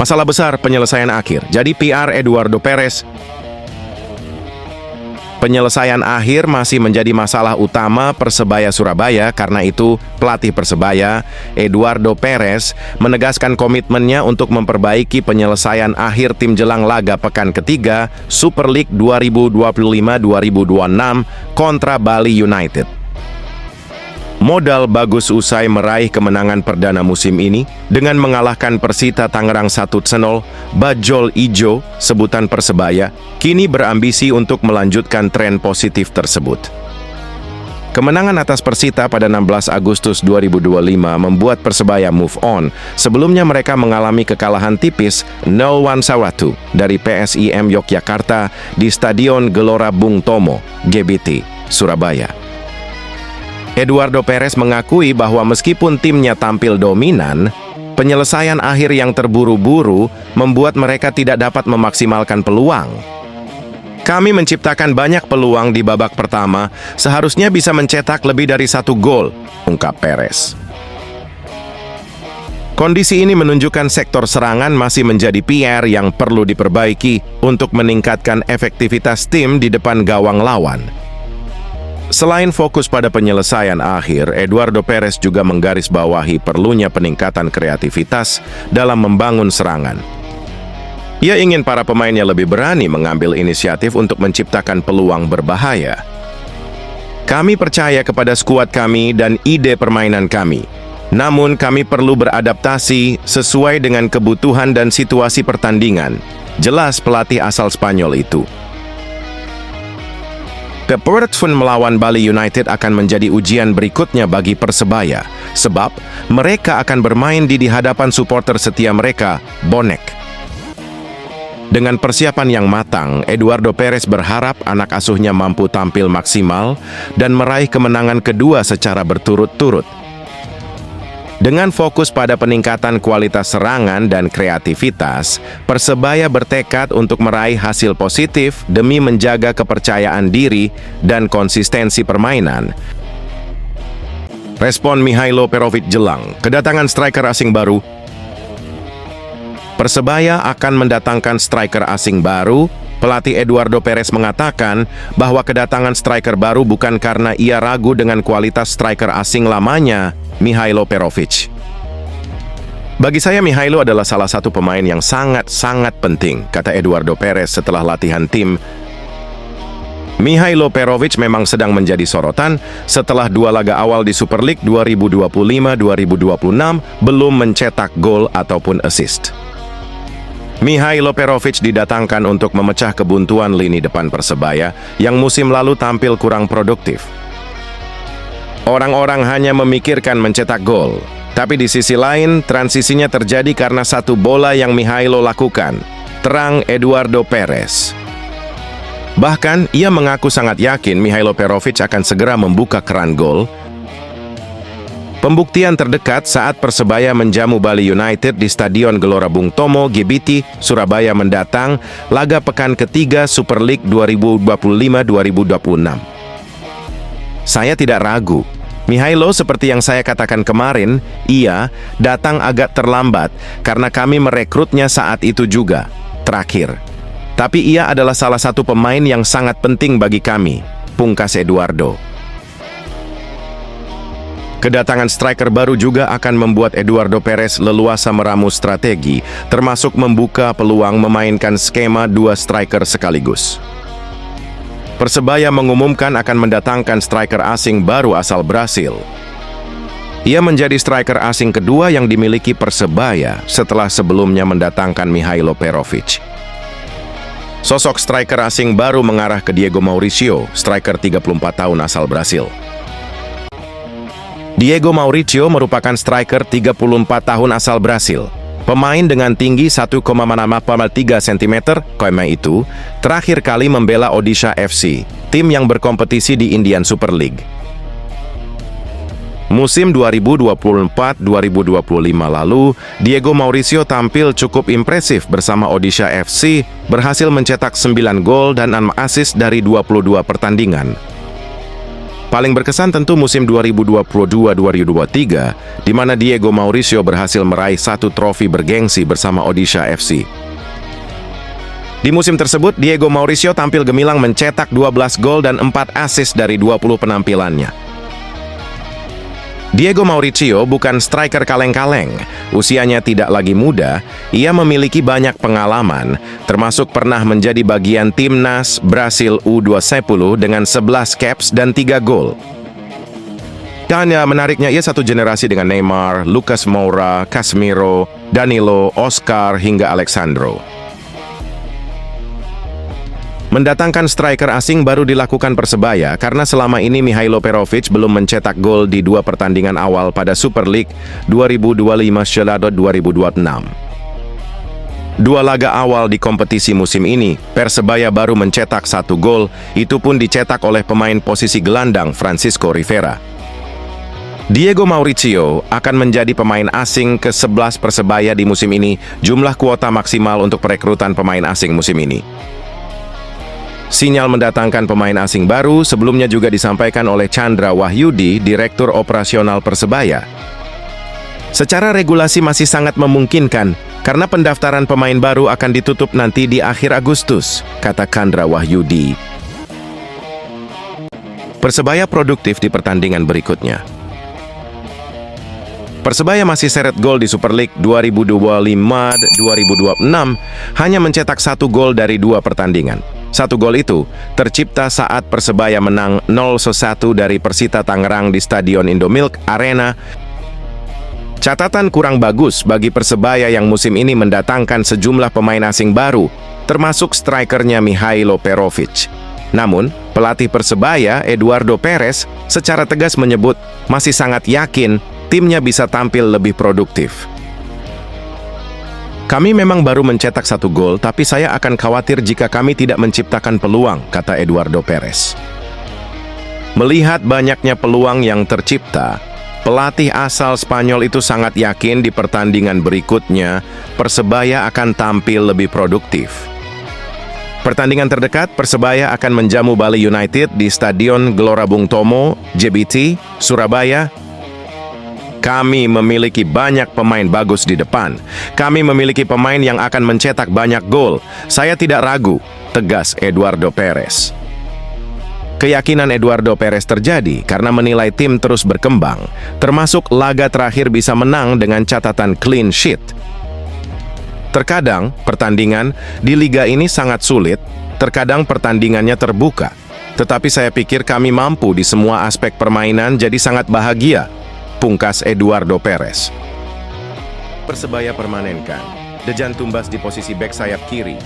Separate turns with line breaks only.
Masalah besar penyelesaian akhir. Jadi PR Eduardo Perez. Penyelesaian akhir masih menjadi masalah utama Persebaya Surabaya. Karena itu, pelatih Persebaya, Eduardo Perez, menegaskan komitmennya untuk memperbaiki penyelesaian akhir tim jelang laga pekan ketiga Super League 2025-2026 kontra Bali United. Modal bagus usai meraih kemenangan perdana musim ini dengan mengalahkan Persita Tangerang 1-0, Bajul Ijo, sebutan Persebaya, kini berambisi untuk melanjutkan tren positif tersebut. Kemenangan atas Persita pada 16 Agustus 2025 membuat Persebaya move on. Sebelumnya mereka mengalami kekalahan tipis 0-1 dari PSIM Yogyakarta di Stadion Gelora Bung Tomo, GBT, Surabaya. Eduardo Perez mengakui bahwa meskipun timnya tampil dominan, penyelesaian akhir yang terburu-buru membuat mereka tidak dapat memaksimalkan peluang. Kami menciptakan banyak peluang di babak pertama, seharusnya bisa mencetak lebih dari 1 gol, ungkap Perez. Kondisi ini menunjukkan sektor serangan masih menjadi PR yang perlu diperbaiki untuk meningkatkan efektivitas tim di depan gawang lawan. Selain fokus pada penyelesaian akhir, Eduardo Perez juga menggarisbawahi perlunya peningkatan kreativitas dalam membangun serangan. Ia ingin para pemainnya lebih berani mengambil inisiatif untuk menciptakan peluang berbahaya. Kami percaya kepada skuad kami dan ide permainan kami. Namun kami perlu beradaptasi sesuai dengan kebutuhan dan situasi pertandingan. Jelas pelatih asal Spanyol itu. Pertemuan melawan Bali United akan menjadi ujian berikutnya bagi Persebaya, sebab mereka akan bermain di hadapan supporter setia mereka, Bonek. Dengan persiapan yang matang, Eduardo Perez berharap anak asuhnya mampu tampil maksimal dan meraih kemenangan kedua secara berturut-turut. Dengan fokus pada peningkatan kualitas serangan dan kreativitas, Persebaya bertekad untuk meraih hasil positif demi menjaga kepercayaan diri dan konsistensi permainan. Respon Mihailo Perovic jelang, kedatangan striker asing baru. Persebaya akan mendatangkan striker asing baru. Pelatih Eduardo Perez mengatakan bahwa kedatangan striker baru bukan karena ia ragu dengan kualitas striker asing lamanya, Mihailo Perovic. Bagi saya, Mihailo adalah salah satu pemain yang sangat-sangat penting, kata Eduardo Perez setelah latihan tim. Mihailo Perovic memang sedang menjadi sorotan setelah 2 laga awal di Super League 2025-2026 belum mencetak gol ataupun assist. Mihailo Perovic didatangkan untuk memecah kebuntuan lini depan Persebaya yang musim lalu tampil kurang produktif. Orang-orang hanya memikirkan mencetak gol, tapi di sisi lain transisinya terjadi karena satu bola yang Mihailo lakukan, terang Eduardo Perez. Bahkan, ia mengaku sangat yakin Mihailo Perovic akan segera membuka keran gol. Pembuktian terdekat saat Persebaya menjamu Bali United di Stadion Gelora Bung Tomo, GBT, Surabaya mendatang, laga pekan ketiga Super League 2025-2026. Saya tidak ragu. Mihailo, seperti yang saya katakan kemarin, ia datang agak terlambat karena kami merekrutnya saat itu juga. Terakhir. Tapi ia adalah salah satu pemain yang sangat penting bagi kami, pungkas Eduardo. Kedatangan striker baru juga akan membuat Eduardo Perez leluasa meramu strategi, termasuk membuka peluang memainkan skema 2 striker sekaligus. Persebaya mengumumkan akan mendatangkan striker asing baru asal Brasil. Ia menjadi striker asing kedua yang dimiliki Persebaya setelah sebelumnya mendatangkan Mihailo Perovic. Sosok striker asing baru mengarah ke Diego Mauricio, striker 34 tahun asal Brasil. Diego Mauricio merupakan striker 34 tahun asal Brasil. Pemain dengan tinggi 1,3 cm, Koema itu terakhir kali membela Odisha FC, tim yang berkompetisi di Indian Super League. Musim 2024-2025 lalu, Diego Mauricio tampil cukup impresif bersama Odisha FC, berhasil mencetak 9 gol dan 6 assist dari 22 pertandingan. Paling berkesan tentu musim 2022-2023, di mana Diego Mauricio berhasil meraih 1 trofi bergengsi bersama Odisha FC. Di musim tersebut, Diego Mauricio tampil gemilang mencetak 12 gol dan 4 assist dari 20 penampilannya. Diego Mauricio bukan striker kaleng-kaleng. Usianya tidak lagi muda, ia memiliki banyak pengalaman, termasuk pernah menjadi bagian timnas Brasil U20 dengan 11 caps dan 3 gol. Dan menariknya, ia satu generasi dengan Neymar, Lucas Moura, Casemiro, Danilo, Oscar, hingga Alexandro. Mendatangkan striker asing baru dilakukan Persebaya karena selama ini Mihailo Perovic belum mencetak gol di 2 pertandingan awal pada Super League 2025-2026. 2 laga awal di kompetisi musim ini, Persebaya baru mencetak 1 gol, itu pun dicetak oleh pemain posisi gelandang Francisco Rivera. Diego Mauricio akan menjadi pemain asing ke-11 Persebaya di musim ini, jumlah kuota maksimal untuk perekrutan pemain asing musim ini. Sinyal mendatangkan pemain asing baru sebelumnya juga disampaikan oleh Chandra Wahyudi, Direktur Operasional Persebaya. Secara regulasi masih sangat memungkinkan, karena pendaftaran pemain baru akan ditutup nanti di akhir Agustus, kata Chandra Wahyudi. Persebaya produktif di pertandingan berikutnya. Persebaya masih seret gol di Super League 2025-2026, hanya mencetak 1 gol dari 2 pertandingan. 1 gol itu tercipta saat Persebaya menang 0-1 dari Persita Tangerang di Stadion Indomilk Arena. Catatan kurang bagus bagi Persebaya yang musim ini mendatangkan sejumlah pemain asing baru, termasuk strikernya Mihailo Perovic. Namun, pelatih Persebaya, Eduardo Perez, secara tegas menyebut masih sangat yakin timnya bisa tampil lebih produktif. Kami memang baru mencetak 1 gol, tapi saya akan khawatir jika kami tidak menciptakan peluang, kata Eduardo Perez. Melihat banyaknya peluang yang tercipta, pelatih asal Spanyol itu sangat yakin di pertandingan berikutnya, Persebaya akan tampil lebih produktif. Pertandingan terdekat, Persebaya akan menjamu Bali United di Stadion Gelora Bung Tomo, JBT, Surabaya. Kami memiliki banyak pemain bagus di depan. Kami memiliki pemain yang akan mencetak banyak gol. Saya tidak ragu, tegas Eduardo Perez. Keyakinan Eduardo Perez terjadi karena menilai tim terus berkembang, termasuk laga terakhir bisa menang dengan catatan clean sheet. Terkadang, pertandingan di liga ini sangat sulit, terkadang pertandingannya terbuka. Tetapi saya pikir kami mampu di semua aspek permainan, jadi sangat bahagia, pungkas Eduardo Perez. Persebaya permanenkan Dejan Tumbas di posisi bek sayap kiri.